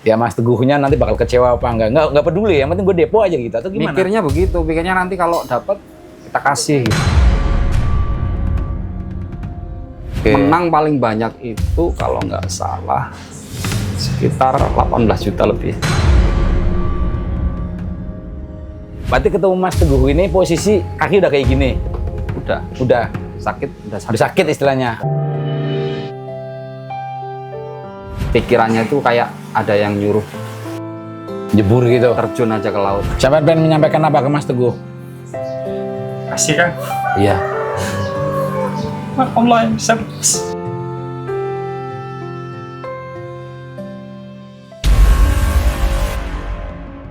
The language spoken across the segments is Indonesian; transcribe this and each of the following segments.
Ya Mas Teguhnya nanti bakal kecewa apa enggak peduli, yang penting gue depo aja gitu atau gimana? Mikirnya begitu, pikirnya nanti kalau dapat kita kasih gitu. Oke. Menang paling banyak itu kalau nggak salah sekitar 18 juta lebih. Berarti ketemu Mas Teguh ini posisi kaki udah kayak gini. Udah sakit, Udah sakit istilahnya. Pikirannya tuh kayak ada yang nyuruh Jebur gitu. terjun aja ke laut. Siapa pengen menyampaikan apa ke Mas Teguh? Kasih kan Iya. Allah yang bisa bebas.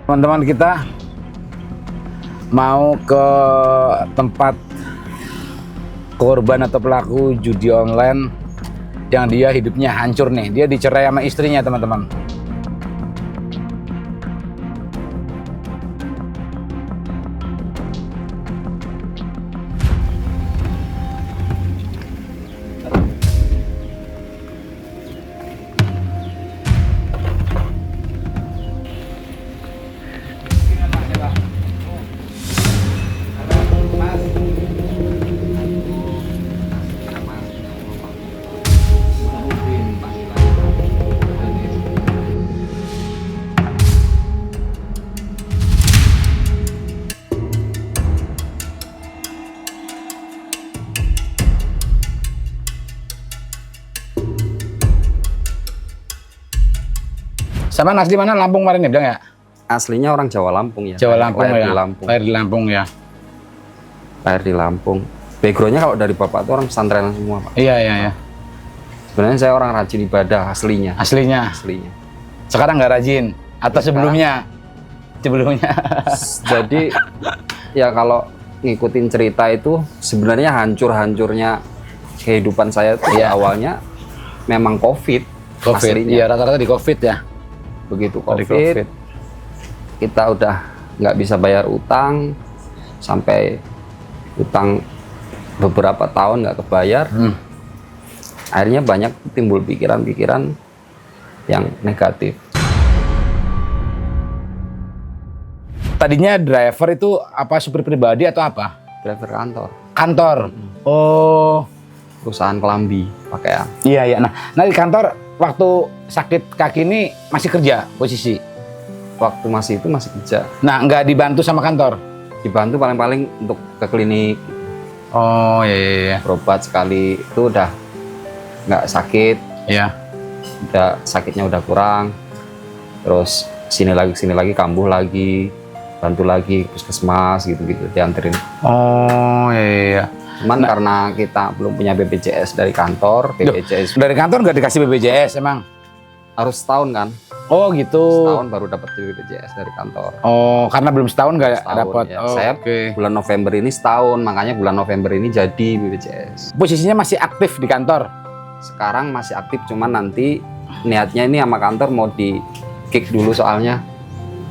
Teman-teman kita mau ke tempat korban atau pelaku judi online yang dia hidupnya hancur nih. Dia dicerai sama istrinya, teman-teman. Sama asli mana? Lampung kemarin ya bilang ya? Aslinya orang Jawa Lampung ya. Jawa Lampung Lahir ya. di Lampung. Lahir di Lampung ya. Lahir di Lampung. Backgroundnya kalau dari bapak itu orang pesantren semua Pak. Iya, iya, iya. Sebenarnya saya orang rajin ibadah aslinya. Aslinya. Aslinya. Sekarang nggak rajin atau sebelumnya? Sebelumnya. Jadi ya kalau ngikutin cerita itu sebenarnya hancur-hancurnya kehidupan saya tuh Iya. awalnya memang COVID. Covid. Aslinya. Iya, rata-rata di Covid ya. Begitu Di COVID, kita udah nggak bisa bayar utang, sampai utang beberapa tahun nggak kebayar. Akhirnya banyak timbul pikiran-pikiran yang negatif. Tadinya driver itu apa, supir pribadi atau apa? Driver kantor, Kantor. Oh, perusahaan kelambi, pakaian. iya, iya. Nah di kantor waktu sakit kaki ini masih kerja posisi. Waktu masih itu masih kerja, Nah, nggak dibantu sama kantor. dibantu paling-paling untuk ke klinik, Oh, iya, iya, iya. berobat sekali itu udah nggak sakit, Iya. udah sakitnya udah kurang, terus sini lagi kambuh lagi, bantu lagi puskesmas gitu-gitu dianterin. Oh, iya, iya. Cuman karena kita belum punya BPJS dari kantor, BPJS Dari kantor nggak dikasih BPJS emang? harus setahun kan, Oh, gitu. setahun baru dapat BPJS dari kantor. Oh, karena belum setahun nggak Setahun, dapat. ya. Oh, Saya oke. bulan November ini setahun, makanya bulan November ini jadi BPJS. Posisinya masih aktif di kantor. Sekarang masih aktif, cuman nanti niatnya ini sama kantor mau di kick dulu soalnya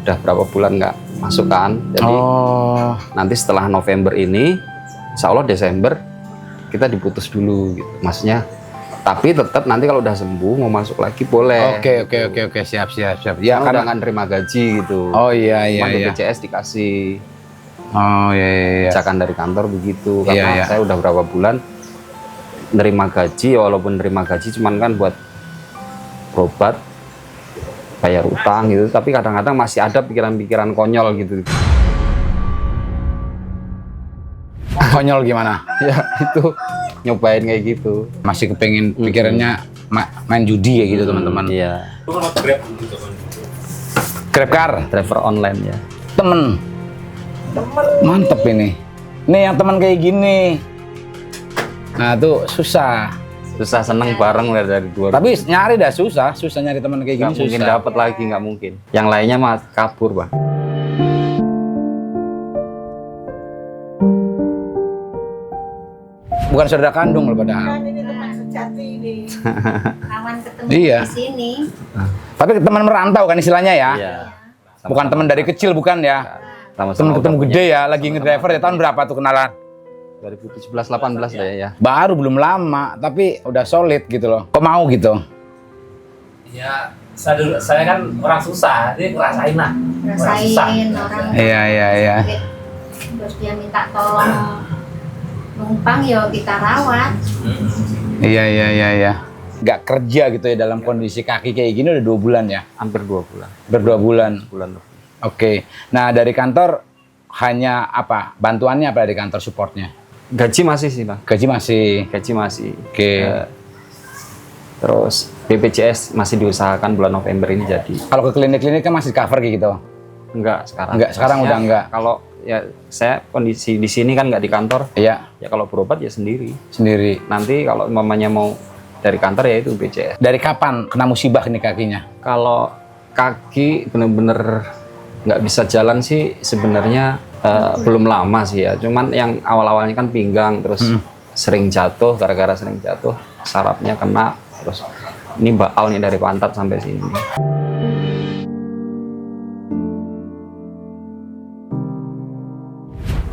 udah berapa bulan nggak masuk kan. Jadi Oh, nanti setelah November ini, insya Allah Desember kita diputus dulu gitu. Maksudnya, tapi tetap nanti kalau udah sembuh mau masuk lagi boleh. oke, siap. Ya udah nggak nerima gaji gitu. Oh, iya, iya, Cuman iya. BPJS dikasih Oh, iya, iya. ajakan dari kantor begitu. Iya, Karena iya. saya udah berapa bulan nerima gaji, walaupun nerima gaji cuman kan buat berobat, bayar utang gitu. Tapi kadang-kadang masih ada pikiran-pikiran konyol gitu. Konyol gimana? Ya itu nyobain kayak gitu. Masih kepengin pikirannya main judi ya gitu, teman-teman. Iya. Itu kan Grab gitu kan. Grab car, Driver online ya. temen. Mantep ini. Nih yang teman kayak gini. Nah tuh susah. Susah seneng bareng dari dua. Tapi nyari dah susah nyari teman kayak gini nggak mungkin susah. dapat lagi, nggak mungkin. Yang lainnya mah kabur Bang. Bukan saudara kandung loh padahal. Kan ini teman sejati ini. Aman ketemu Iya. di sini. Tapi teman merantau kan istilahnya ya. Iya. Bukan teman dari kecil, bukan ya. Sama-sama Temen ketemu udah gede ya, lagi ngedriver ya. Tahun berapa tuh kenalan? 2017-18 deh ya. Baru belum lama, tapi udah solid gitu loh. Kok mau gitu? Ya saya kan orang susah, jadi ngerasain lah. Rasain orang Iya. terus dia minta tolong numpang ya kita rawat. Iya. Nggak kerja gitu ya dalam kondisi kaki kayak gini udah 2 bulan ya? Hampir 2 bulan. Berdua bulan. Bulan lebih. Oke. Nah dari kantor hanya apa? Bantuannya apa dari kantor supportnya? Gaji masih sih bang. Gaji masih. Gaji masih. Oke. Terus BPJS masih diusahakan bulan November ini jadi. Kalau ke klinik-klinik kan masih cover kayak gitu? Enggak sekarang. Enggak, sekarang Maksudnya, udah enggak. Kalau ya saya kondisi di sini kan nggak di kantor. Iya. Ya kalau berobat ya sendiri. Sendiri. Nanti kalau mamanya mau dari kantor ya itu BPJS. Dari kapan kena musibah ini kakinya? Kalau kaki bener-bener nggak bisa jalan sih sebenarnya belum lama sih ya. Cuman yang awal-awalnya kan pinggang terus sering jatuh, gara-gara sering jatuh sarafnya kena terus ini bakal nih dari pantat sampai sini.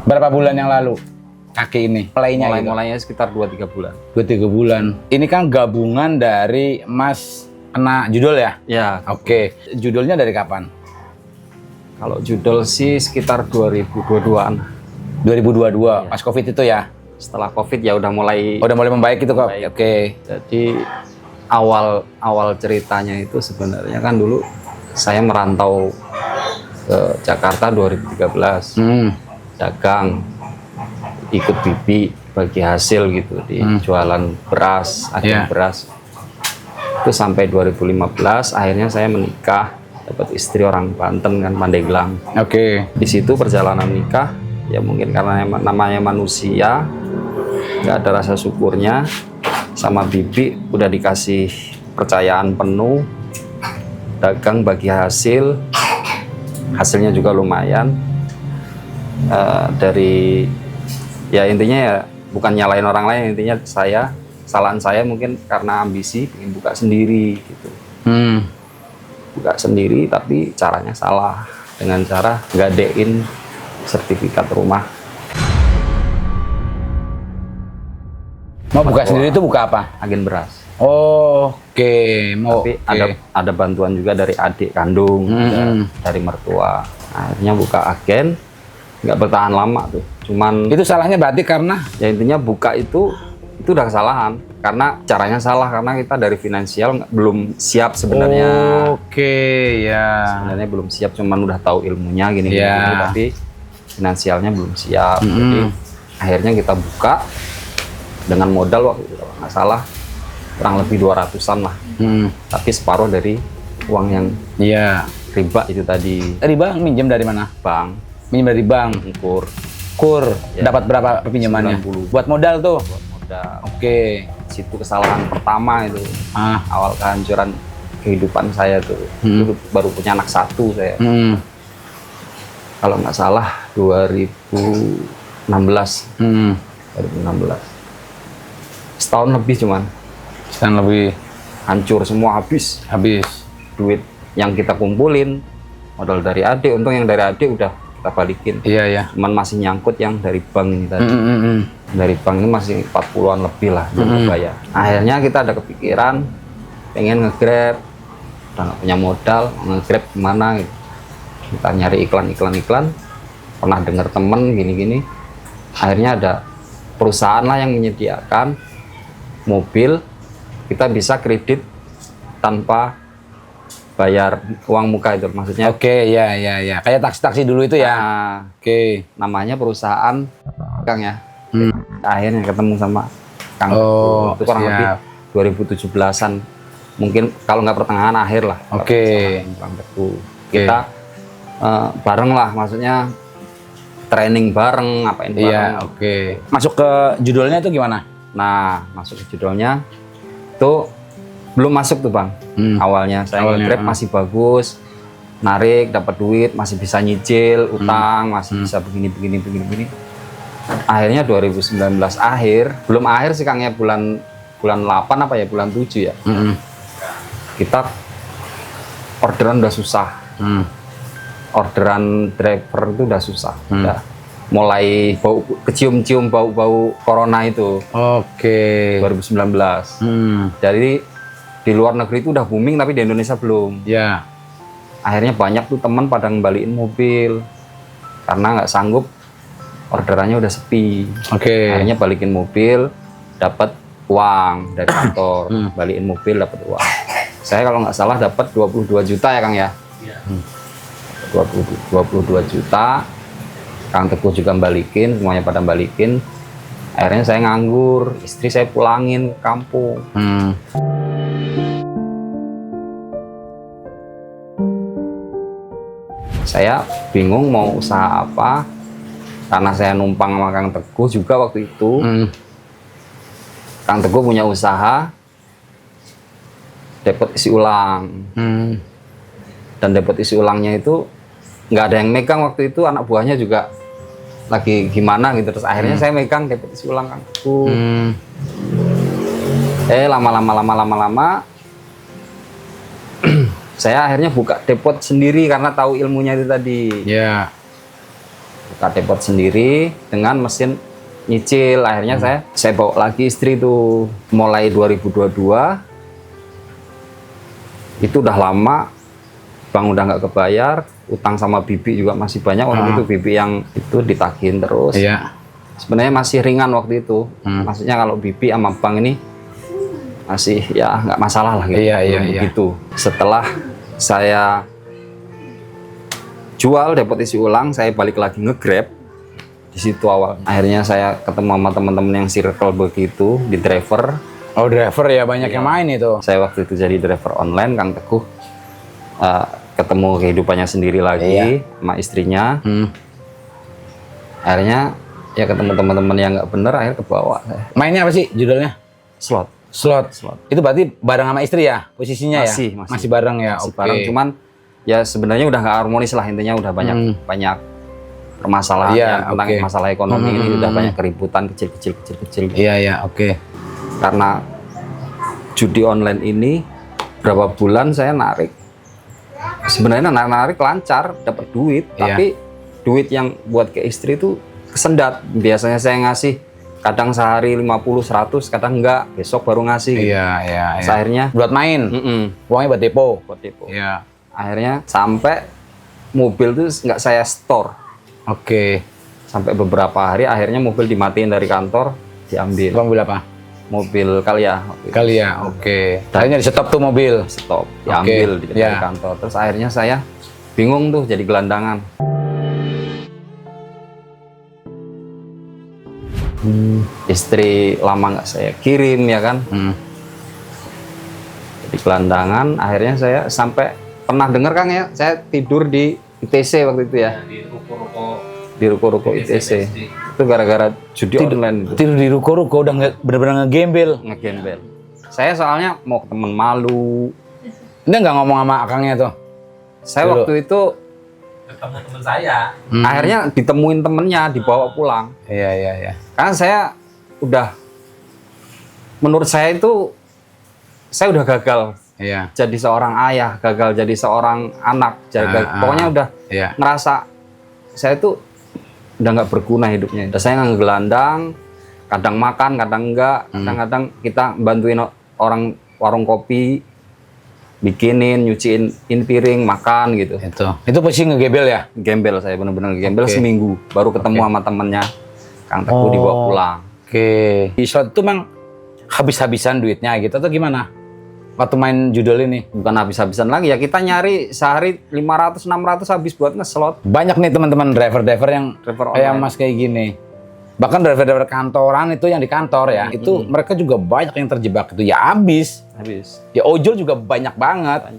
Berapa bulan yang lalu kaki ini? Mulainya sekitar 2-3 bulan. 2-3 bulan. Ini kan gabungan dari Mas kena judul ya? Ya, Oke. Judulnya dari kapan? kalau judul sih sekitar 2022-an. 2022, pas Covid itu ya? Setelah Covid ya udah mulai. Udah mulai membaik itu kok? Membaik. Oke. Jadi awal ceritanya itu sebenarnya kan dulu saya merantau ke Jakarta 2013. Dagang, ikut bibi bagi hasil gitu di jualan beras, agen beras. Itu sampai 2015 akhirnya saya menikah, dapat istri orang Banten kan, Pandeglang. Oke. Di situ perjalanan nikah ya mungkin karena namanya manusia nggak ada rasa syukurnya, sama bibi udah dikasih percayaan penuh, dagang bagi hasilnya juga lumayan. Dari ya intinya ya bukan nyalain orang lain, intinya kesalahan saya mungkin karena ambisi ingin buka sendiri gitu. Buka sendiri tapi caranya salah, dengan cara gadein sertifikat rumah. Mau buka sendiri itu buka apa? Agen beras. Oke. Tapi ada bantuan juga dari adik kandung, dari mertua. Akhirnya buka agen, nggak bertahan lama tuh. Cuman itu salahnya berarti karena ya intinya buka itu udah kesalahan karena caranya salah, karena kita dari finansial belum siap sebenarnya. Oke, ya. Sebenarnya belum siap, cuman udah tahu ilmunya gini, Ya. tapi finansialnya belum siap. Jadi akhirnya kita buka dengan modal waktu itu kalau nggak salah kurang lebih 200-an lah. Tapi separuh dari uang yang riba itu tadi. Riba minjem dari mana? Bank. Minjem dari bank. Kur. Ya. Dapat berapa pinjamannya? 90. Buat modal tuh. Modal. Oke. Situ kesalahan pertama itu. Awal kehancuran kehidupan saya tuh. Itu baru punya anak 1 saya. Kalau nggak salah 2016. 2016. Setahun lebih cuman. Setahun lebih. Hancur semua, habis. Duit yang kita kumpulin, modal dari adik, untung yang dari adik udah kita balikin. Iya. Cuman masih nyangkut yang dari bank ini tadi. Dari bank ini masih 40-an lebih lah belum bayar. Akhirnya kita ada kepikiran pengen nge-grab, udah nggak punya modal, nge-grab gimana gitu. Kita nyari iklan, pernah dengar temen gini-gini. Akhirnya ada perusahaan lah yang menyediakan mobil, kita bisa kredit tanpa bayar uang muka itu, maksudnya. Oke, ya. Kayak taksi-taksi dulu itu ya. Oke. Namanya perusahaan Kang ya. Akhirnya ketemu sama Kang. Oh, itu kurang lebih 2017-an. Mungkin kalau nggak pertengahan akhir lah. Oke. Kita bareng lah, maksudnya training bareng, ngapain bareng. Iya, oke. Masuk ke judulnya itu gimana? Nah, masuk ke judulnya itu belum masuk tuh Bang. Awalnya saya nge-grab masih bagus, narik dapat duit, masih bisa nyicil utang, masih bisa begini. Akhirnya 2019 akhir, belum akhir sih Kang ya, bulan 8 apa ya, bulan 7 ya. Kita orderan udah susah. Orderan driver itu udah susah. Udah mulai kecium-cium bau-bau corona itu. Oke. 2019. Jadi di luar negeri itu udah booming tapi di Indonesia belum. Ya. Akhirnya banyak tuh teman pada ngembaliin mobil karena nggak sanggup, orderannya udah sepi. Oke. Akhirnya balikin mobil, dapat uang dari kantor, balikin mobil dapat uang. Saya kalau nggak salah dapat 22 juta ya Kang ya. Iya. 22 juta. Kang Teguh juga balikin, semuanya pada balikin. Akhirnya saya nganggur, istri saya pulangin ke kampung. Saya bingung mau usaha apa, karena saya numpang sama Kang Teguh juga waktu itu. Kang Teguh punya usaha depot isi ulang. Dan depot isi ulangnya itu nggak ada yang megang waktu itu, anak buahnya juga lagi gimana gitu. Terus akhirnya saya megang depot isi ulang Kang Teguh. Lama-lama saya akhirnya buka depot sendiri karena tahu ilmunya itu tadi. Ya. Buka depot sendiri dengan mesin nyicil. Akhirnya saya bawa lagi istri tuh mulai 2022. Itu udah lama, bang udah nggak kebayar, utang sama bibi juga masih banyak waktu itu, bibi yang itu ditagihin terus. Iya. Sebenarnya masih ringan waktu itu. Maksudnya kalau bibi sama bang ini masih ya nggak masalah lah gitu. Iya. Begitu. Setelah saya jual depot isi ulang, saya balik lagi nge-Grab. Di situ awal. Akhirnya saya ketemu sama teman-teman yang circle begitu di driver. Oh, driver ya, banyak yang main itu. Saya waktu itu jadi driver online, Kang Teguh ketemu kehidupannya sendiri lagi sama istrinya. Akhirnya ya ketemu teman-teman yang nggak bener, akhirnya kebawa saya. Mainnya apa sih judulnya? Slot. Itu berarti bareng sama istri ya posisinya? Masih bareng ya. Masih bareng, cuman ya sebenarnya udah nggak harmonis lah, intinya udah banyak permasalahan tentang masalah ekonomi ini, udah banyak keributan kecil. Iya, oke. Karena judi online ini berapa bulan saya narik, sebenarnya narik lancar, dapat duit, tapi duit yang buat ke istri itu kesendat. Biasanya saya ngasih kadang sehari 50, 100, kadang enggak, besok baru ngasih gitu. Iya. Akhirnya buat main. Uangnya buat depo. Iya. Akhirnya sampai mobil tuh nggak saya store. Oke. Sampai beberapa hari, akhirnya mobil dimatiin dari kantor, diambil. Mobil apa? Mobil Kalia. Oke. Akhirnya di stop tuh mobil. Stop, diambil dari kantor. Terus akhirnya saya bingung tuh, jadi gelandangan. Istri lama nggak saya kirim ya kan. Jadi gelandangan. Akhirnya saya sampai pernah dengar Kang ya, saya tidur di ITC waktu itu ya. Di ruko-ruko ITC. Itu gara-gara judi online. Tidur di ruko-ruko udah bener-bener ngegembel. Saya soalnya mau ke temen malu. Ini nggak ngomong sama akangnya tuh? Saya waktu itu Ketemu teman saya. akhirnya ditemuin temennya, dibawa pulang. Iya. Karena saya udah, menurut saya itu, saya udah gagal jadi seorang ayah, gagal jadi seorang anak, pokoknya udah ngerasa saya itu udah nggak berguna hidupnya. Udah saya ngegelandang, kadang makan, kadang enggak, kadang-kadang kita bantuin orang warung kopi, bikinin, nyuciin piring, makan gitu. Itu posisi ngegembel ya? Gembel, saya bener-bener ngegembel seminggu, baru ketemu sama temennya Kang Teguh, dibawa pulang. Di slot itu memang habis-habisan duitnya gitu atau gimana? Waktu main judul ini? Bukan habis-habisan lagi ya, kita nyari sehari 500-600 habis buat ngeslot. Banyak nih teman-teman driver yang Driver kayak online. Mas kayak gini. Bahkan driver kantoran itu yang di kantor ya, itu mereka juga banyak yang terjebak itu ya habis. Ya ojol juga banyak banget.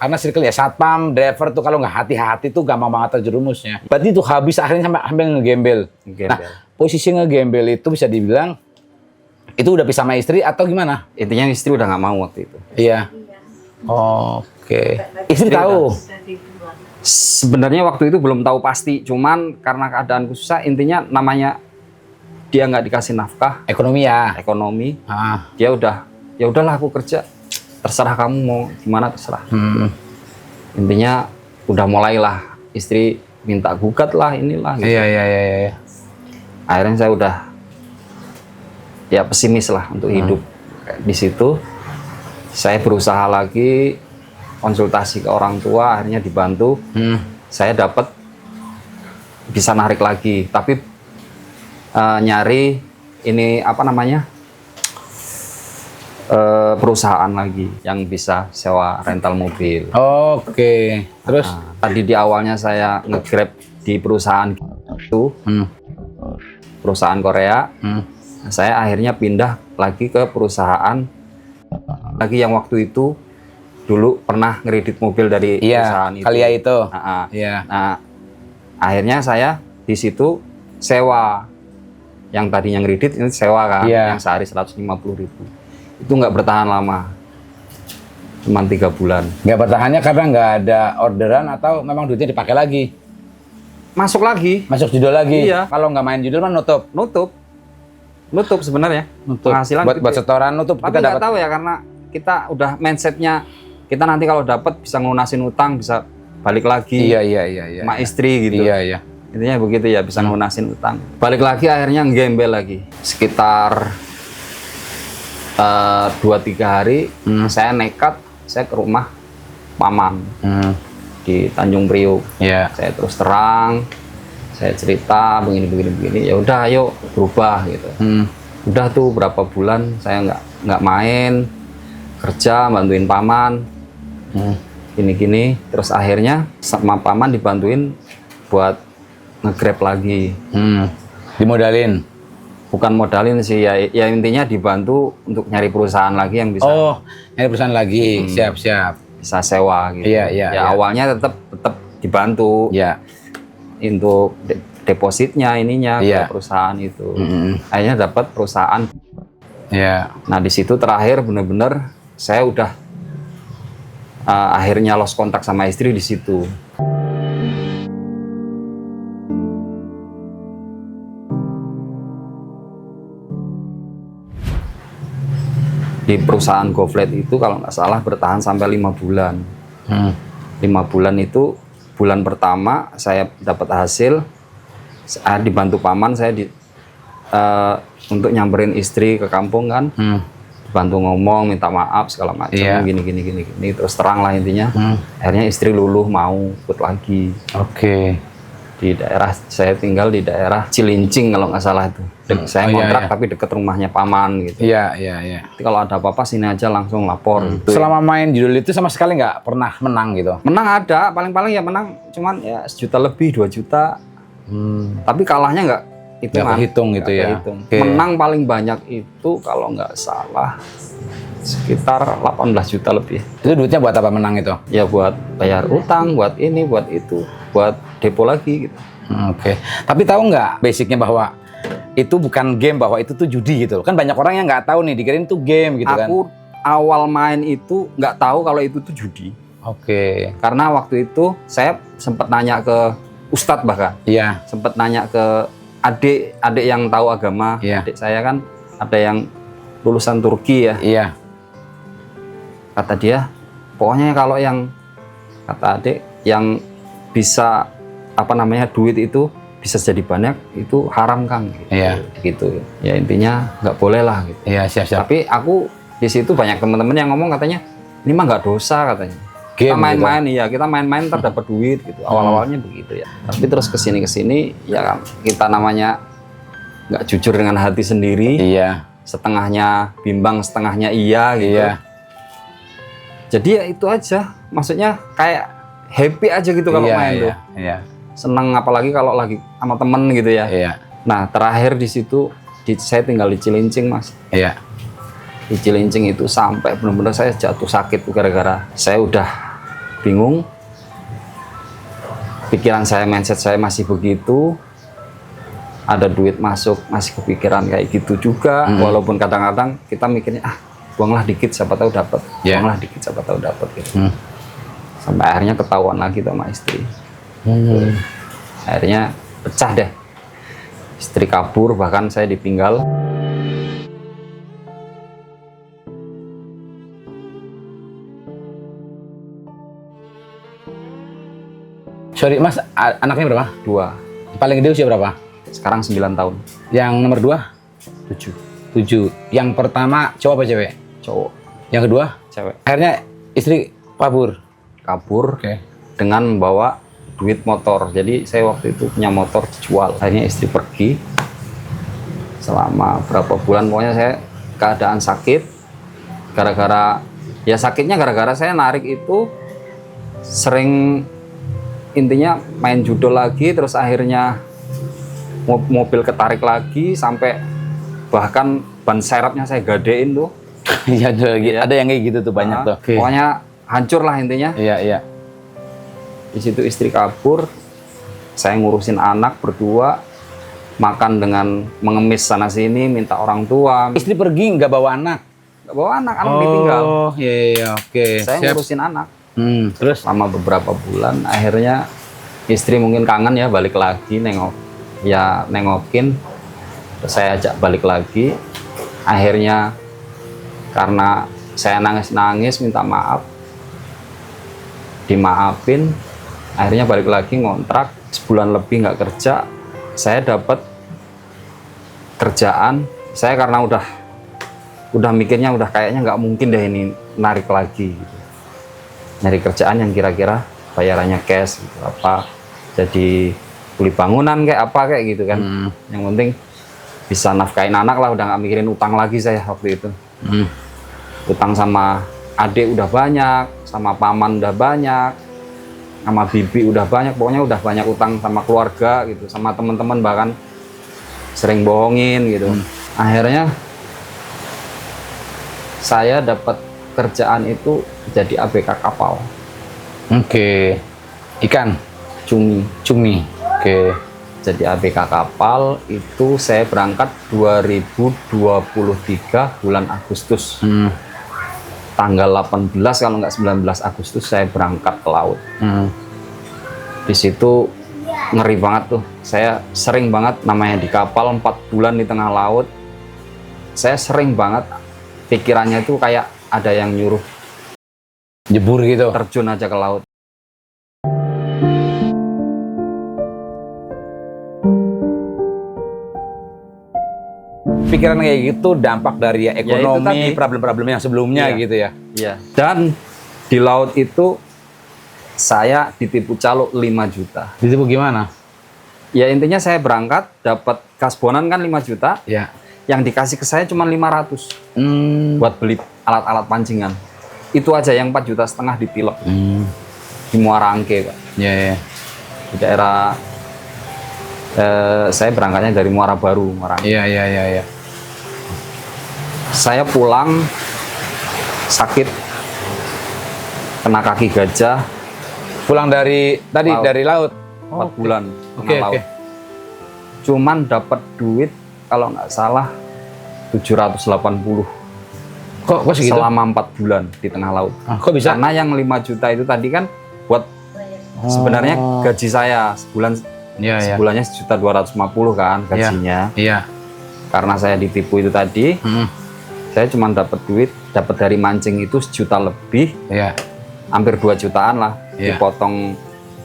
Karena circle ya satpam, driver tuh kalau nggak hati-hati tuh gampang banget terjerumusnya. Berarti itu habis akhirnya sampai ngegembel. Nah, posisi ngegembel itu bisa dibilang itu udah pisah sama istri atau gimana? Intinya istri udah nggak mau waktu itu. Iya. Oke. Istri tahu? Sebenarnya waktu itu belum tahu pasti, cuman karena keadaan susah, intinya namanya dia nggak dikasih nafkah, Ekonomi ya. dia udah, ya udahlah aku kerja, terserah kamu mau gimana terserah. Intinya udah mulailah istri minta gugat lah inilah. Gitu. Iya. Akhirnya saya udah ya pesimis lah untuk hidup di situ. Saya berusaha lagi, konsultasi ke orang tua, akhirnya dibantu. Saya dapat bisa narik lagi, tapi nyari ini apa namanya, perusahaan lagi yang bisa sewa rental mobil. Oke. Terus Tadi di awalnya saya nge-grab di perusahaan itu, perusahaan Korea. Saya akhirnya pindah lagi ke perusahaan lagi yang waktu itu dulu pernah ngeredit mobil dari perusahaan itu. Kalia itu. Iya. Nah, akhirnya saya di situ sewa. Yang tadinya ngeredit ini sewa kan, Iya. yang sehari 150.000. Itu nggak bertahan lama, cuma 3 bulan. Nggak bertahannya karena nggak ada orderan atau memang duitnya dipakai lagi? Masuk lagi, Masuk judul lagi? Iya. Kalau nggak main judul mah nutup sebenarnya. Penghasilan buat gede. setoran nutup. Tapi kita nggak dapat. tahu ya, karena kita udah mindsetnya kita nanti kalau dapat bisa ngelunasin utang, bisa balik lagi Iya. sama istri gitu. Iya. Intinya begitu ya, bisa ngelunasin utang. Balik lagi akhirnya gembel lagi. Sekitar 2-3 hari saya nekat, saya ke rumah paman di Tanjung Priok. Iya. Saya terus terang, saya cerita begini. Ya udah, ayo berubah gitu. Udah tuh berapa bulan saya nggak main, kerja bantuin paman, gini. Terus akhirnya sama paman dibantuin buat nge-grab lagi. Dimodalin. Bukan modalin sih ya intinya dibantu untuk nyari perusahaan lagi yang bisa Nyari perusahaan lagi. Siap. bisa sewa gitu. Iya. Awalnya tetap dibantu. Iya. Untuk depositnya ininya Iya. ke perusahaan itu. Akhirnya dapat perusahaan. Iya. Nah di situ terakhir bener-bener saya udah akhirnya lost kontak sama istri di situ. Di perusahaan GoFlat itu kalau nggak salah bertahan sampai 5 bulan. 5 bulan itu, bulan pertama saya dapat hasil, saya dibantu paman, saya untuk nyamperin istri ke kampung kan, bantu ngomong, minta maaf segala macam, gini, terus terang lah intinya. Akhirnya istri luluh mau ikut lagi. Oke. Di daerah, saya tinggal di daerah Cilincing kalau nggak salah itu. Saya kontrak tapi deket rumahnya paman gitu. Iya. Jadi kalau ada apa-apa sini aja langsung lapor gitu. Selama main judul itu sama sekali nggak pernah menang gitu? Menang ada, paling-paling ya menang cuman ya 1 juta lebih, 2 juta. Tapi kalahnya nggak Nggak kehitung gitu ya? Kehitung. Oke. Menang paling banyak itu kalau nggak salah sekitar 18 juta lebih. Itu duitnya buat apa menang itu? Ya buat bayar utang, buat ini, buat itu, buat depo lagi gitu. Oke. Tapi tahu nggak basicnya bahwa itu bukan game, bahwa itu tuh judi gitu? Kan banyak orang yang nggak tahu nih, dikirain itu game gitu kan? Aku awal main itu nggak tahu kalau itu tuh judi. Oke. Karena waktu itu saya sempat nanya ke Ustadz, bahkan Iya. sempat nanya ke adik yang tahu agama. Iya. Adik saya kan ada yang lulusan Turki ya. Iya. Kata dia, pokoknya kalau yang, kata adik, yang bisa apa namanya duit itu bisa jadi banyak, itu haram Kang. Iya. Gitu. Ya intinya nggak boleh lah gitu. Iya, siap. Tapi aku di situ banyak teman-teman yang ngomong katanya ini mah nggak dosa katanya. Game Kita main-main iya, kita main-main ntar dapat duit gitu. Awal-awalnya begitu ya. Tapi terus kesini ya kan kita namanya nggak jujur dengan hati sendiri. Iya. Setengahnya bimbang, setengahnya iya gitu. Iya. Jadi ya itu aja. Maksudnya kayak happy aja gitu kalau main tuh. Iya. Seneng apalagi kalau lagi sama temen gitu ya. Iya. Nah terakhir di situ saya tinggal di Cilincing Mas. Iya. Di Cilincing itu sampai benar-benar saya jatuh sakit tuh gara-gara saya udah bingung. Pikiran saya, mindset saya masih begitu. Ada duit masuk, masih kepikiran kayak gitu juga. Walaupun kadang-kadang kita mikirnya buanglah dikit siapa tahu dapat. Yeah. Buanglah dikit siapa tahu dapat gitu. Sampai akhirnya ketahuan lagi sama istri. Akhirnya pecah deh. Istri kabur, bahkan saya ditinggal. Sorry Mas, anaknya berapa? 2. Paling gede usia berapa? Sekarang 9 tahun. Yang nomor 2? 7. 7. Yang pertama cowok apa cewek? Cowok. Yang kedua? cewek. Akhirnya istri kabur. Dengan membawa duit motor. Jadi saya waktu itu punya motor dijual. Akhirnya istri pergi. Selama berapa bulan pokoknya saya keadaan sakit. Sakitnya gara-gara saya narik itu sering, intinya main judol lagi, terus akhirnya mobil ketarik lagi sampai bahkan ban serepnya saya gadein tuh. Iya, ada yang kayak gitu tuh banyak tuh. Pokoknya hancur lah intinya. Iya. Di situ istri kabur, saya ngurusin anak berdua, makan dengan mengemis sana sini, minta orang tua. Istri pergi nggak bawa anak? Nggak bawa anak ditinggal. Oh iya, oke. Saya ngurusin anak. Terus? Selama beberapa bulan, akhirnya istri mungkin kangen ya, balik lagi nengokin. Terus saya ajak balik lagi. Akhirnya karena saya nangis-nangis minta maaf, dimaafin. Akhirnya balik lagi ngontrak, sebulan lebih nggak kerja. Saya dapat kerjaan. Saya karena udah mikirnya kayaknya nggak mungkin deh ini narik lagi gitu. Nyari kerjaan yang kira-kira bayarannya cash gitu, apa jadi kuli bangunan kayak gitu kan. Yang penting bisa nafkain anak lah, udah nggak mikirin utang lagi saya waktu itu. Utang sama adik udah banyak, sama paman udah banyak, sama bibi udah banyak, pokoknya udah banyak utang sama keluarga gitu, sama teman-teman bahkan sering bohongin gitu. Akhirnya saya dapat kerjaan itu jadi ABK kapal. Oke. Ikan? Cumi. Oke. Jadi ABK kapal itu saya berangkat 2023 bulan Agustus. Tanggal 18 kalau nggak 19 Agustus saya berangkat ke laut. Di situ ngeri banget tuh. Saya sering banget namanya di kapal 4 bulan di tengah laut. Saya sering banget pikirannya itu kayak ada yang nyuruh Jebur gitu. terjun aja ke laut. Pikiran kayak gitu dampak dari ekonomi, problem-problem yang sebelumnya gitu ya. Iya. Dan di laut itu saya ditipu calo 5 juta. Ditipu gimana? Ya intinya saya berangkat dapat kasbonan kan 5 juta. Ya. Yang dikasih ke saya cuma 500 buat beli alat-alat pancingan. Itu aja yang 4,5 juta ditilep di Muara Angke, Pak. Iya. Di daerah saya berangkatnya dari Muara Baru, Muara Angke. Iya. Saya pulang sakit, kena kaki gajah. Pulang dari tadi Laut. dari laut. 4 bulan Oke. laut. Cuman dapat duit kalau nggak salah 780 Kok segitu? selama 4 bulan di tengah laut. Kok bisa? Karena yang 5 juta itu tadi kan buat sebenarnya gaji saya sebulan, sebulannya 1.250.000 kan gajinya. Iya. Karena saya ditipu itu tadi, saya cuma dapat duit, dapat dari mancing itu 1 juta lebih, hampir 2 jutaan lah. Dipotong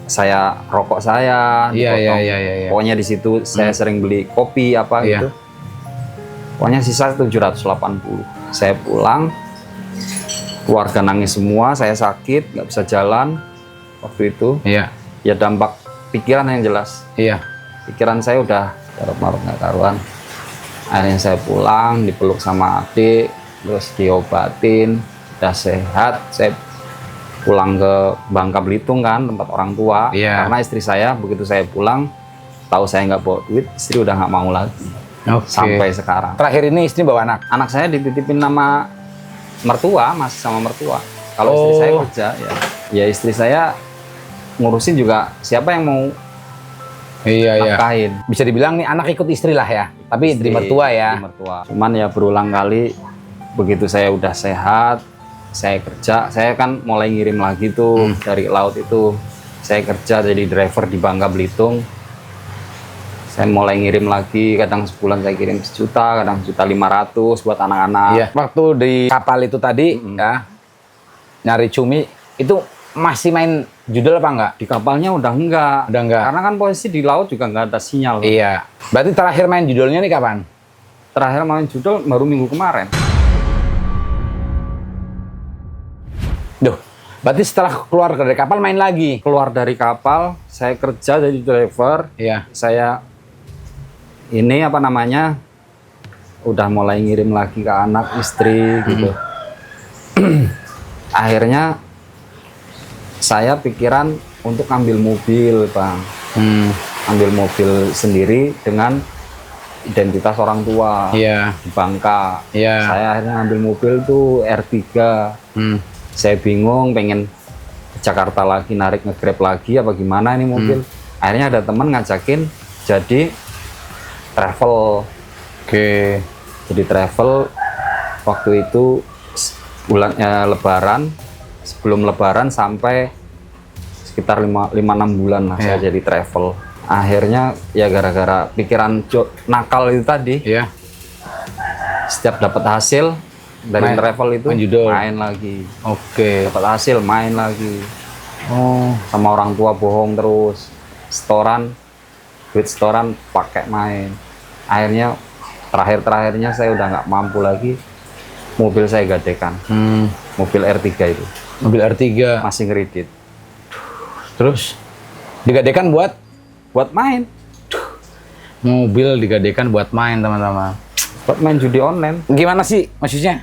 saya rokok saya, dipotong. Pokoknya di situ saya sering beli kopi apa gitu. Pokoknya sisa 780. Saya pulang, keluarga nangis semua, saya sakit, nggak bisa jalan waktu itu. Ya dampak pikiran yang jelas. Pikiran saya udah carut-marut nggak karuan. Akhirnya saya pulang, dipeluk sama adik, terus diobatin, udah sehat. Saya pulang ke Bangka Belitung kan, tempat orang tua. Karena istri saya begitu saya pulang, tahu saya nggak bawa duit, istri udah nggak mau lagi. Sampai sekarang. Terakhir ini istri bawa anak? Anak saya dititipin nama mertua, masih sama mertua. Kalau istri saya kerja, ya istri saya ngurusin juga siapa yang mau nafkahin. Bisa dibilang nih anak ikut istri lah ya, tapi di mertua ya. Di mertua. Cuman ya berulang kali, begitu saya udah sehat, saya kerja, saya kan mulai ngirim lagi tuh dari laut itu. Saya kerja jadi driver di Bangka Belitung. Saya mulai ngirim lagi, kadang sebulan saya kirim 1 juta, kadang 1.500.000 buat anak-anak. Waktu di kapal itu tadi ya, nyari cumi, itu masih main judul apa enggak? Di kapalnya udah enggak. Karena kan posisi di laut juga nggak ada sinyal. Iya. Berarti terakhir main judulnya nih kapan? Terakhir main judul baru minggu kemarin. Berarti setelah keluar dari kapal main lagi? Keluar dari kapal, saya kerja jadi driver. Iya. Saya ini apa namanya, udah mulai ngirim lagi ke anak, istri gitu. Akhirnya saya pikiran untuk ambil mobil, Bang. Ambil mobil sendiri dengan identitas orang tua. Iya. Di Bangka. Iya. Saya akhirnya ambil mobil tuh R3. Saya bingung pengen ke Jakarta lagi, narik nge-Grab lagi apa gimana ini mobil. Akhirnya ada teman ngajakin jadi travel. Oke. Jadi travel waktu itu bulannya Lebaran, sebelum Lebaran sampai sekitar 5-6 bulan lah saya jadi travel. Akhirnya ya gara-gara pikiran nakal itu tadi, setiap dapat hasil dari travel itu main lagi. Oke. Dapat hasil main lagi. Sama orang tua bohong terus. Setoran, duit setoran pakai main. Akhirnya terakhirnya saya udah nggak mampu lagi. Mobil saya gadekan. Mobil R3 itu. Mobil R3 masih ngeredit. Terus digadekan buat main. Mobil digadekan buat main, teman-teman. Buat main judi online. Gimana sih maksudnya?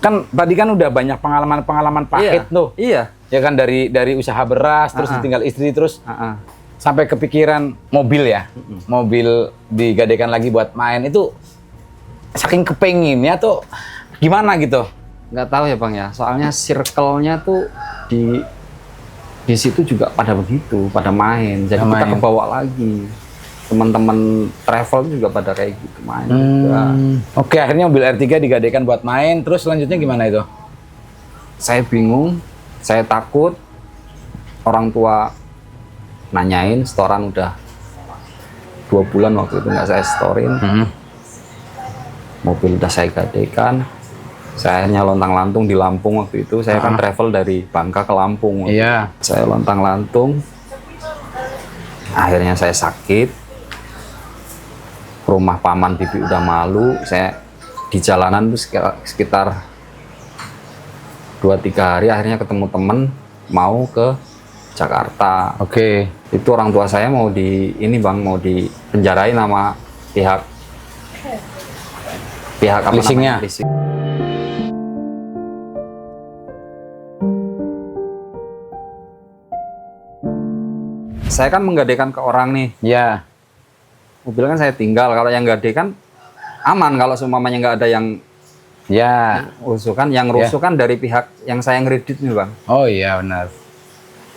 Kan tadi kan udah banyak pengalaman pahit tuh. Iya. Ya kan dari usaha beras, terus ditinggal istri, terus sampai kepikiran mobil ya. Mobil digadekan lagi buat main itu saking kepenginnya tuh gimana gitu? Nggak tahu ya Bang ya. Soalnya circle-nya tuh di situ juga pada begitu, pada main. Jadi kita kebawa lagi. Teman-teman travel juga pada kayak gitu main juga. Oke, akhirnya mobil R3 digadekan buat main, terus selanjutnya gimana itu? Saya bingung, saya takut. Orang tua nanyain, setoran udah 2 bulan waktu itu nggak saya storin. Mobil udah saya gadekan. Saya akhirnya lontang-lantung di Lampung waktu itu. Saya kan travel dari Bangka ke Lampung. Iya. Saya lontang-lantung. Akhirnya saya sakit. Rumah paman bibi udah malu. Saya di jalanan tuh sekitar 2-3 hari. Akhirnya ketemu temen mau ke Jakarta. Oke. Itu orang tua saya mau mau dipenjarain sama pihak apa leasingnya. namanya? Leasing. Saya kan menggadekan ke orang nih. Ya. Mobil kan saya tinggal. Kalau yang gadekan aman. Kalau seumpamanya nggak ada yang rusuh kan. Yang rusuh kan dari pihak yang saya ngeredit nih Bang. Oh iya benar.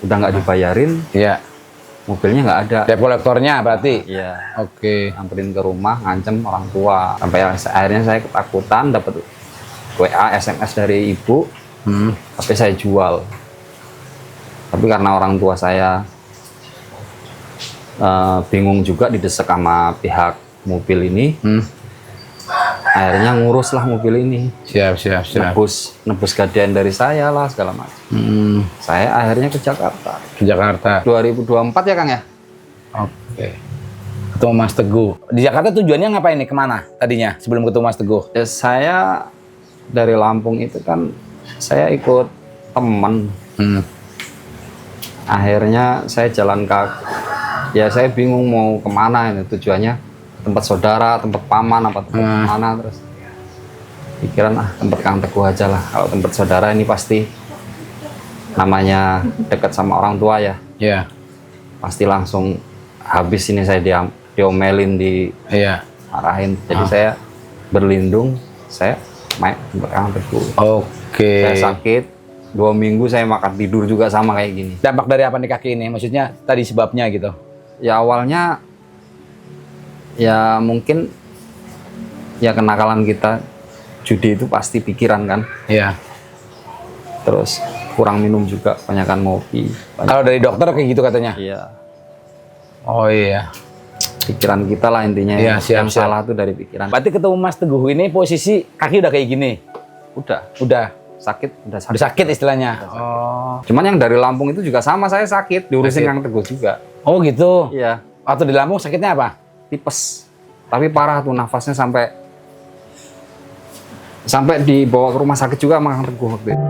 Udah nggak dibayarin. Iya. Mobilnya nggak ada. Debt collector-nya berarti? Iya. Oke. Samperin ke rumah, ngancem orang tua. Sampai akhirnya saya ketakutan, dapat WA, SMS dari ibu. Tapi saya jual. Tapi karena orang tua saya bingung juga didesak sama pihak mobil ini. Akhirnya nguruslah mobil ini. Siap. Nebus gadean dari saya lah segala macam. Saya akhirnya ke Jakarta. Ke Jakarta. 2024 ya Kang ya? Oke. Ketemu Mas Teguh. Di Jakarta tujuannya ngapain nih? Kemana tadinya sebelum ketemu Mas Teguh? Ya, saya dari Lampung itu kan saya ikut teman. Akhirnya saya jalan kaki. Ya saya bingung mau kemana ini tujuannya. Tempat saudara, tempat paman, apa tempat mana terus. Pikiran tempat Kang Teguh aja lah. Kalau tempat saudara ini pasti namanya dekat sama orang tua ya. Iya. Pasti langsung habis ini saya diomelin, dimarahin. Jadi saya berlindung, saya main tempat Kang Teguh. Oke. Saya sakit 2 minggu, saya makan tidur juga sama kayak gini. Dampak dari apa nih kaki ini? Maksudnya tadi sebabnya gitu? Ya awalnya ya mungkin ya kenakalan kita, judi itu pasti pikiran kan. Iya. Terus kurang minum juga, banyakan ngopi. Kalau dari dokter kayak gitu katanya? Iya. Oh iya. Pikiran kita lah intinya. Iya, yang salah tuh dari pikiran. Berarti ketemu Mas Teguh ini posisi kaki udah kayak gini? Udah Sakit, udah sakit istilahnya. Oh. Cuman yang dari Lampung itu juga sama, saya sakit, diurusin Kang Teguh juga. Oh gitu? Iya. Waktu di Lampung sakitnya apa? Tipes. Tapi parah tuh, nafasnya sampai dibawa ke rumah sakit juga sama Kang Teguh waktu itu.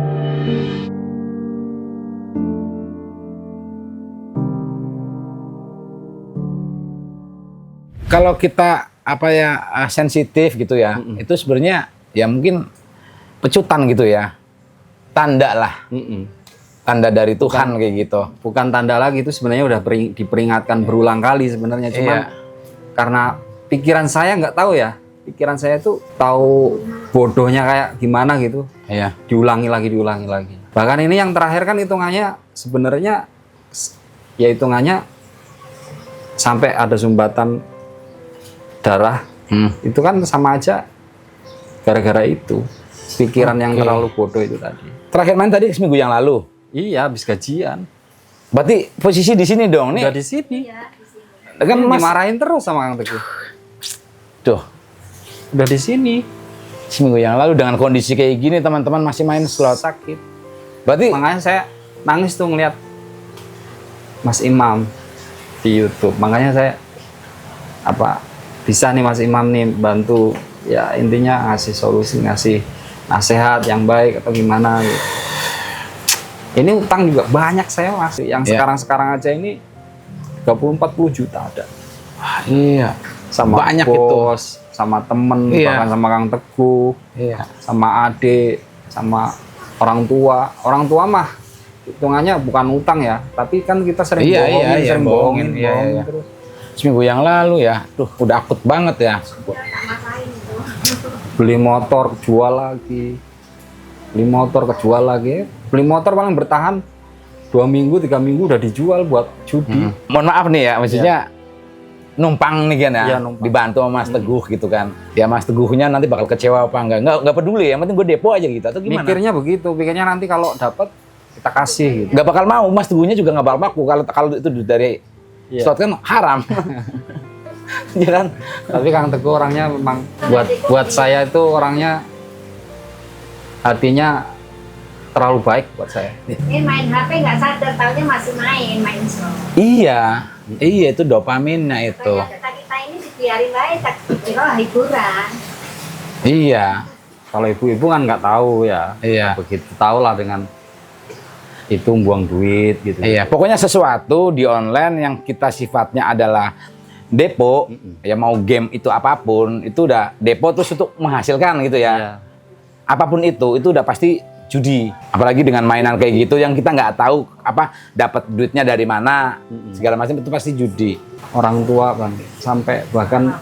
kalau kita sensitif gitu ya, itu sebenarnya ya mungkin pecutan gitu ya, tanda lah, tanda dari Tuhan kayak gitu. Bukan tanda lagi, itu sebenarnya udah diperingatkan berulang kali sebenarnya, cuman karena pikiran saya nggak tahu ya, pikiran saya tuh tahu bodohnya kayak gimana gitu. Iya. Diulangi lagi. Bahkan ini yang terakhir kan hitungannya sebenarnya ya hitungannya sampai ada sumbatan darah. Itu kan sama aja gara-gara itu. Pikiran yang terlalu bodoh itu tadi. Terakhir main tadi seminggu yang lalu. Iya, habis gajian. Berarti posisi di sini dong nih. Udah di sini. Iya, di sini. Kan Mas Dimarahin terus sama Kang Teguh. tuh Udah di sini. seminggu yang lalu dengan kondisi kayak gini teman-teman masih main slot. Sakit. Berarti Makanya saya nangis tuh ngeliat Mas Imam di YouTube. Makanya saya bisa nih Mas Imam nih bantu, ya intinya ngasih solusi, ngasih nasihat yang baik atau gimana gitu. Ini utang juga banyak saya Mas. Yang sekarang aja ini 30-40 juta ada. iya. Sama Banyak bos, sama temen, bahkan sama Kang Teguh, sama adik, sama orang tua. Orang tua mah hitungannya bukan utang ya, tapi kan kita sering bohongin terus. Seminggu yang lalu ya, udah akut banget ya. Masain itu. Beli motor jual lagi, beli motor kejual lagi, beli motor paling bertahan 2 minggu 3 minggu udah dijual buat judi. Mohon maaf nih ya, maksudnya numpang nih kan ya, Iya, numpang. dibantu sama Mas Teguh gitu kan. Ya Mas Teguhnya nanti bakal kecewa apa enggak peduli, yang penting gue depo aja gitu atau gimana? Pikirnya nanti kalau dapat kita kasih gitu. Nggak bakal mau, Mas Teguhnya juga nggak bakal laku kalau itu dari slot kan haram. Ya kan? Tapi Kang Teguh orangnya memang buat saya itu orangnya hatinya terlalu baik buat saya. Ini main HP nggak sadar, taunya masih main slot. Iya itu dopaminnya itu. Ternyata kita ini dibiarin aja, kira hiburan. Iya. Kalau ibu-ibu kan nggak tahu ya. Iya. Begitu tahu lah dengan itu buang duit gitu. Iya, pokoknya sesuatu di online yang kita sifatnya adalah depo, ya mau game itu apapun, itu udah depo terus untuk menghasilkan gitu ya. Iya. Apapun itu udah pasti judi. Apalagi dengan mainan kayak gitu yang kita nggak tahu dapat duitnya dari mana, segala macam itu pasti judi. Orang tua kan sampai bahkan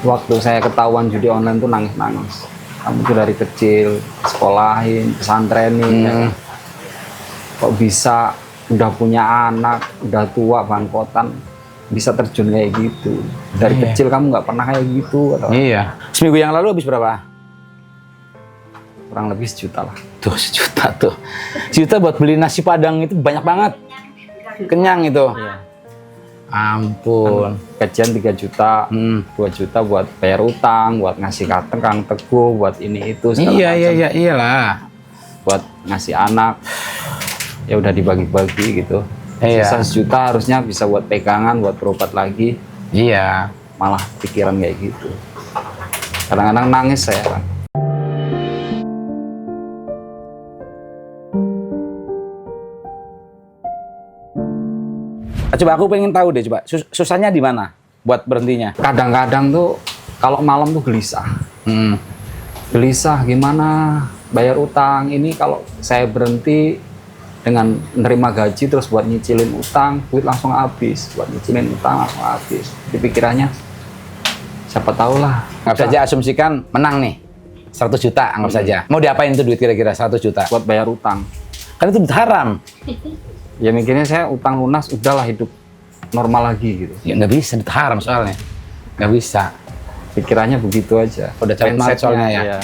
waktu saya ketahuan judi online tuh nangis-nangis. Kamu tuh dari kecil sekolahin, pesantrenin, ya kan? Kok bisa udah punya anak, udah tua bangkotan, bisa terjun kayak gitu. Dari kecil kamu nggak pernah kayak gitu. Atau Iya. Seminggu yang lalu habis berapa? kurang lebih 1 juta lah. Tuh 1 juta tuh. 1 juta buat beli nasi padang itu banyak banget. Kenyang itu. Iya. Ampun. Gajian 3 juta, 2 juta buat bayar utang, buat ngasih Kang Teguh, buat ini itu segala macam. Iyalah. Buat ngasih anak. Ya udah dibagi-bagi gitu. Iya. Sisa 1 juta harusnya bisa buat pegangan, buat berobat lagi. Iya. Malah pikiran kayak gitu. Kadang-kadang nangis saya kan. Coba aku pengen tahu deh, coba susahnya di mana buat berhentinya? Kadang-kadang tuh kalau malam tuh gelisah. Gelisah gimana bayar utang ini, kalau saya berhenti dengan nerima gaji terus buat nyicilin utang, duit langsung habis, buat nyicilin utang langsung habis. Di pikirannya siapa tahu lah. Anggap saja asumsikan menang nih 100 juta, anggap saja. Mau diapain itu duit kira-kira 100 juta? Buat bayar utang. Kan itu duit haram. Ya mikirnya saya utang lunas, udahlah hidup normal lagi gitu. Ya nggak bisa, duit haram soalnya. Nggak bisa. Pikirannya begitu aja. Udah capek banget soalnya ya. Iya.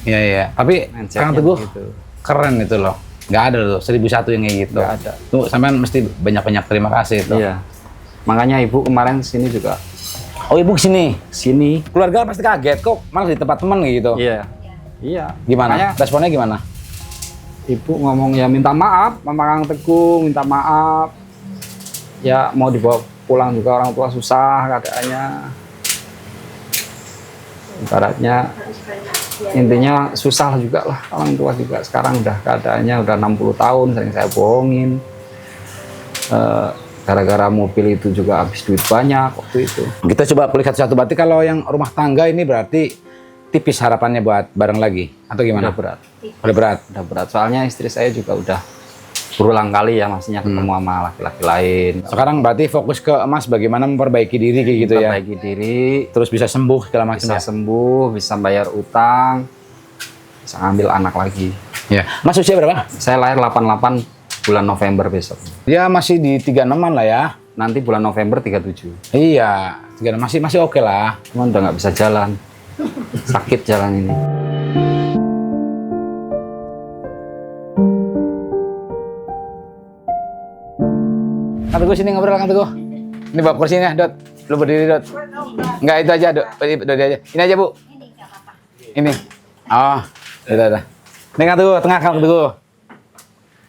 Iya. Tapi Mindsetnya Kang Teguh begitu. keren itu loh. Nggak ada tuh 1001 yang kayak gitu. Nggak ada. Tuh sampean mesti banyak-banyak terima kasih itu. Iya. Makanya ibu kemarin sini juga. Oh ibu kesini. Sini. Keluarga pasti kaget kok malah di tempat teman gitu. Iya. Iya. Gimana? Makanya Responnya gimana? ibu ngomong ya minta maaf sama Kang Teguh, minta maaf. Ya mau dibawa pulang juga orang tua susah keadaannya. Ibaratnya intinya susah juga lah, orang tua juga sekarang udah keadaannya udah 60 tahun sering saya bohongin. gara-gara mobil itu juga habis duit banyak waktu itu. Kita coba kulik satu-satu. Berarti kalau yang rumah tangga ini berarti tipis harapannya buat bareng lagi atau gimana? Udah berat. Udah berat. Udah berat. Soalnya istri saya juga udah berulang kali ya maksudnya ketemu sama laki-laki lain. Sekarang berarti fokus ke Mas bagaimana memperbaiki diri kayak gitu ya. Memperbaiki diri, Terus bisa sembuh segala macam bisa ya. sembuh, bisa bayar utang, bisa ngambil anak lagi. Ya. Mas usia berapa? Saya lahir 88 bulan November besok. Ya masih di 36-an lah ya. Nanti bulan November 37. Iya, 36 masih oke lah. Cuman udah nggak bisa jalan. Sakit jalan ini. Kang Teguh sini ngobrol Kang Teguh. Ini bawa kursinya, Dot. Lu berdiri, Dot. Enggak, itu aja, Dot. Berdiri aja. Ini aja, Bu. Ini nggak apa-apa. Ini. Oh, udah. Ini Kang Teguh, tengah Kang Teguh.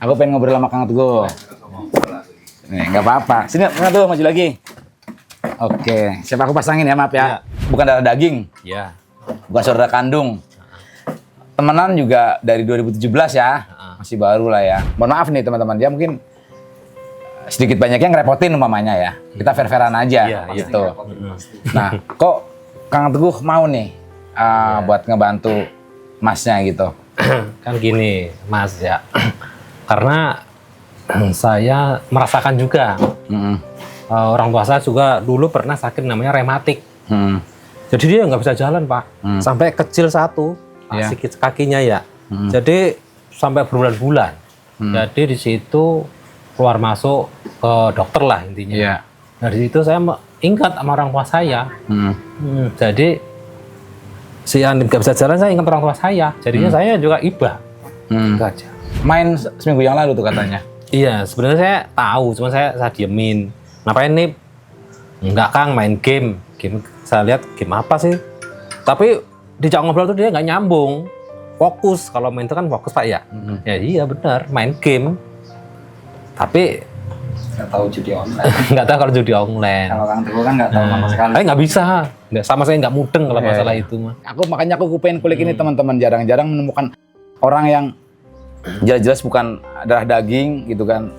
Aku pengen ngobrol sama Kang Teguh. Nih, nggak apa-apa. Sini, Kang Teguh, maju lagi. Oke, siapa aku pasangin ya, maaf ya. Bukan darah daging, Iya. bukan saudara kandung. Temenan juga dari 2017 ya. Masih baru lah ya. Mohon maaf nih teman-teman, dia mungkin sedikit banyaknya ngerepotin umpamanya ya. Kita fair-fairan aja Iya, iya. gitu. Nah, kok Kang Teguh mau nih buat ngebantu Masnya gitu. Kan gini, Mas ya. Karena saya merasakan juga Mm-mm. orang tua saya juga dulu pernah sakit namanya rematik. Mm. Jadi dia nggak bisa jalan, Pak. Sampai kecil satu, Iya. sedikit kakinya ya. Jadi sampai berbulan-bulan. Jadi di situ keluar masuk ke dokter lah intinya. Iya. Dari situ saya ingat sama orang tua saya. Mm. Jadi si Andin nggak bisa jalan, saya ingat orang tua saya. Jadinya saya juga iba. Mm. Itu aja. Main seminggu yang lalu tuh katanya. Iya, sebenarnya saya tahu, cuma saya diemin. Ngapain nih? Enggak Kang, main game. Game saya lihat game apa sih? Tapi dijak ngobrol tuh dia nggak nyambung. Fokus, kalau main itu kan fokus Pak ya. Ya iya benar, main game. Tapi Nggak tahu judi online. nggak tahu kalau judi online. Kalau Kang Teguh kan nggak tahu sama sekali. Nggak bisa. Sama saya nggak mudeng kalau masalah itu mah. Makanya aku pengen kulik ini teman-teman, jarang-jarang menemukan orang yang jelas-jelas bukan darah daging gitu kan.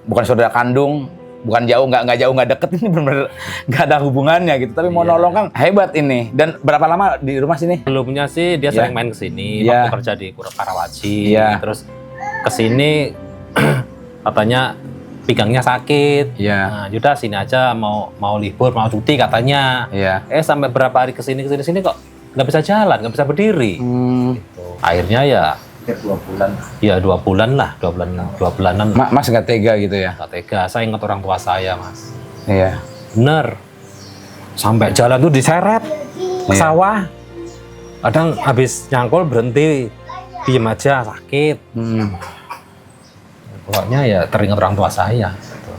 Bukan saudara kandung, bukan jauh, nggak jauh, nggak deket, ini benar-benar nggak ada hubungannya gitu. Tapi mau nolong kan hebat ini. Dan berapa lama di rumah sini? Sebelumnya sih dia Iya. sering main ke sini Iya. waktu kerja di Karawaci. Iya. Terus ke sini katanya pinggangnya sakit. Iya. Nah, yaudah sini aja mau libur, mau cuti katanya. Iya. Sampai berapa hari ke sini kok nggak bisa jalan, nggak bisa berdiri. Akhirnya ya 2 bulan. ya 2 bulan lah, 2 bulanan. Mas nggak tega gitu ya? Nggak tega, saya ingat orang tua saya Mas. Iya. Bener. Sampai jalan tuh diseret ke Iya. sawah. Kadang habis nyangkul berhenti, diem aja sakit. Pokoknya ya teringat orang tua saya. Gitu.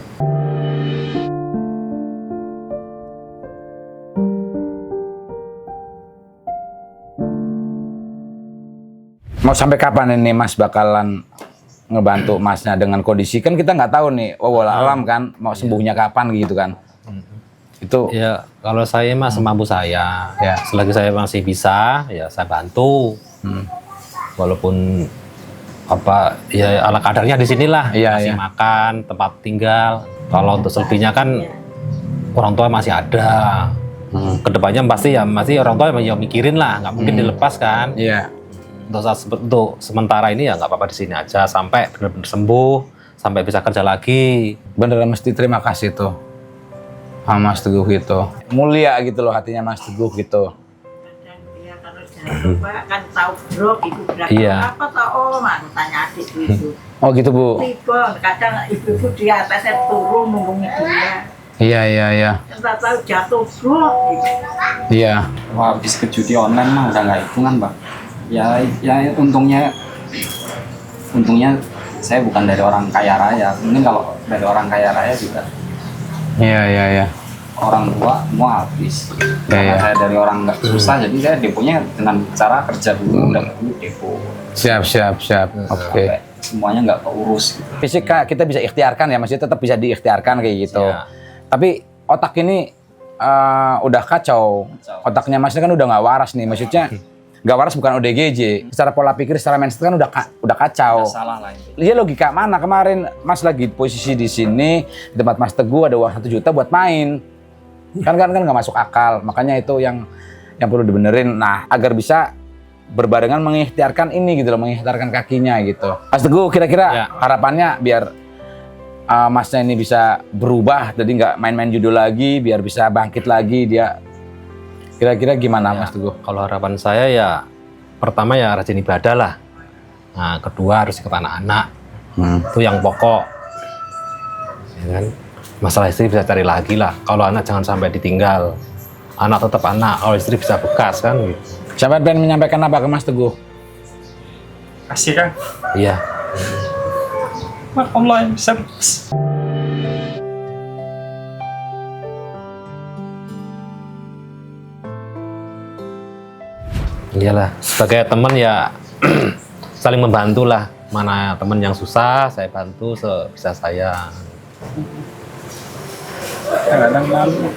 Mau sampai kapan ini Mas bakalan ngebantu Masnya dengan kondisi, kan kita nggak tahu nih, alam kan mau sembuhnya kapan gitu kan. Itu Ya kalau saya mah semampu saya. Ya. Selagi saya masih bisa, ya saya bantu. Walaupun apa ya ala kadarnya di sinilah, Iya, masih iya. makan, tempat tinggal. Kalau untuk selebihnya kan orang tua masih ada. Kedepannya pasti ya masih orang tua yang mikirin lah, nggak mungkin dilepas kan. iya. Untuk sementara ini ya nggak apa-apa di sini aja sampai benar-benar sembuh, sampai bisa kerja lagi. Beneran mesti terima kasih tuh sama Mas Teguh gitu. Mulia gitu loh hatinya Mas Teguh gitu. Ya kalau jatuh Pak kan tahu brok itu berapa Iya. apa tau om aku tanya adikku itu Oh gitu Bu. tipe kadang ibu di atasnya turun nungguin dia Iya. entah tahu jatuh brok gitu. Iya. Wah, habis ke judi online mah udah nggak hitungan, Pak. Ya untungnya saya bukan dari orang kaya raya. Mungkin kalau dari orang kaya raya juga Iya. orang tua semua habis. Karena Iya. saya dari orang nggak susah, jadi saya deponya dengan cara kerja dulu, udah dulu depo. Siap. Oke. Sampai semuanya nggak keurus. Gitu. Fisik kita bisa ikhtiarkan ya, maksudnya tetap bisa diikhtiarkan kayak gitu. Iya. Tapi otak ini udah kacau. Otaknya Masnya kan udah nggak waras nih, maksudnya nggak waras bukan ODGJ. Secara pola pikir, secara mindset kan udah kacau. Salah lah itu. Dia logika mana? Kemarin Mas lagi posisi di sini, di tempat Mas Teguh ada uang 1 juta buat main. Kan nggak masuk akal. Makanya itu yang perlu dibenerin. Nah, agar bisa berbarengan mengikhtiarkan ini gitu loh, mengikhtiarkan kakinya gitu. Mas Teguh, kira-kira harapannya biar Masnya ini bisa berubah, jadi nggak main-main judul lagi, biar bisa bangkit lagi dia. Kira-kira gimana Mas Teguh? Kalau harapan saya ya pertama ya rajin ibadah lah. Nah, kedua harus ikut anak-anak. Itu yang pokok. Ya kan? Masalah istri bisa cari lagi lah. Kalau anak jangan sampai ditinggal. Anak tetap anak, kalau istri bisa bekas kan gitu. Siapa pengen menyampaikan apa ke Mas Teguh? Kasih Kang. Iya. Allah yang bisa. Iyalah, sebagai teman ya saling membantu lah. Mana teman yang susah, saya bantu sebisa saya. Kadang-kadang malu.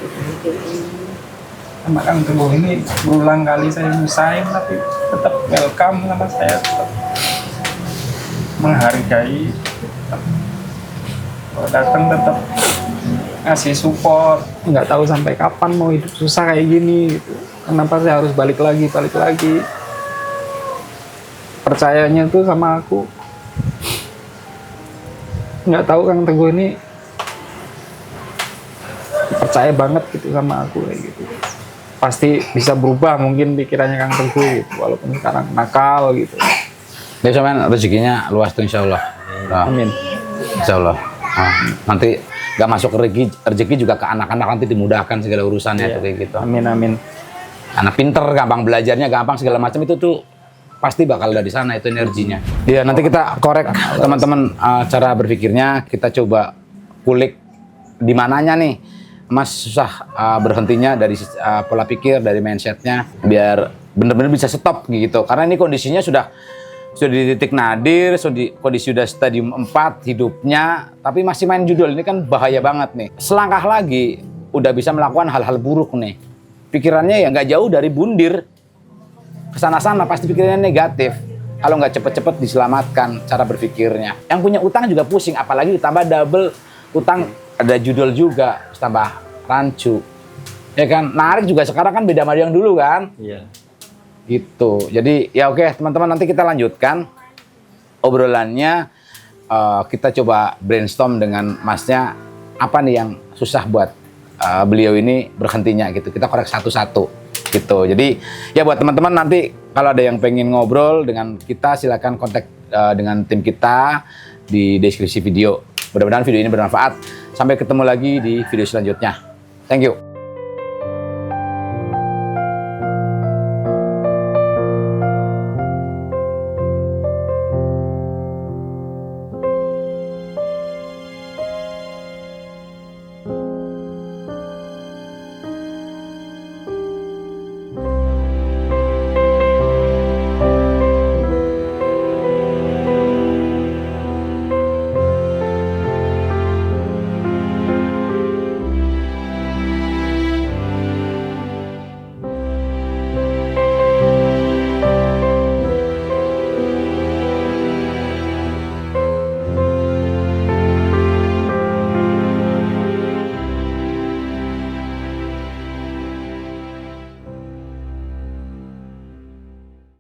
Sama Kang Teguh ini berulang kali saya nyusahin tapi tetap welcome sama saya, tetap menghargai, kalau datang tetap ngasih support. Nggak tahu sampai kapan mau hidup susah kayak gini gitu. Kenapa saya harus balik lagi? Percayanya tuh sama aku. Nggak tahu Kang Teguh ini percaya banget gitu sama aku kayak gitu. Pasti bisa berubah mungkin pikirannya Kang Teguh gitu, walaupun sekarang nakal gitu. Dia sama rezekinya luas tuh insya Allah. Amin. Insya Allah. Nah, nanti nggak masuk rezeki juga ke anak-anak, nanti dimudahkan segala urusannya tuh kayak gitu. Amin, amin. Anak pinter, gampang belajarnya, gampang segala macam itu tuh pasti bakal ada di sana itu energinya. Iya, nanti kita korek teman-teman cara berpikirnya, kita coba kulik di mananya nih Mas susah berhentinya dari pola pikir, dari mindsetnya, biar bener-bener bisa stop gitu. Karena ini kondisinya sudah di titik nadir, kondisi sudah stadium 4 hidupnya, tapi masih main judul. Ini kan bahaya banget nih. Selangkah lagi udah bisa melakukan hal-hal buruk nih. Pikirannya ya nggak jauh dari bundir. Kesana-sana pasti pikirannya negatif. Kalau nggak cepet-cepet diselamatkan cara berpikirnya. Yang punya utang juga pusing, apalagi ditambah double utang, ada judul juga, tambah rancu. Ya kan, narik juga sekarang kan beda sama yang dulu kan. Iya. Gitu. Jadi ya oke teman-teman, nanti kita lanjutkan obrolannya. Kita coba brainstorm dengan Masnya apa nih yang susah buat beliau ini berhentinya gitu. Kita korek satu-satu gitu. Jadi ya buat teman-teman nanti kalau ada yang pengen ngobrol dengan kita silakan kontak dengan tim kita di deskripsi video. Mudah-mudahan video ini bermanfaat. Sampai ketemu lagi di video selanjutnya. Thank you.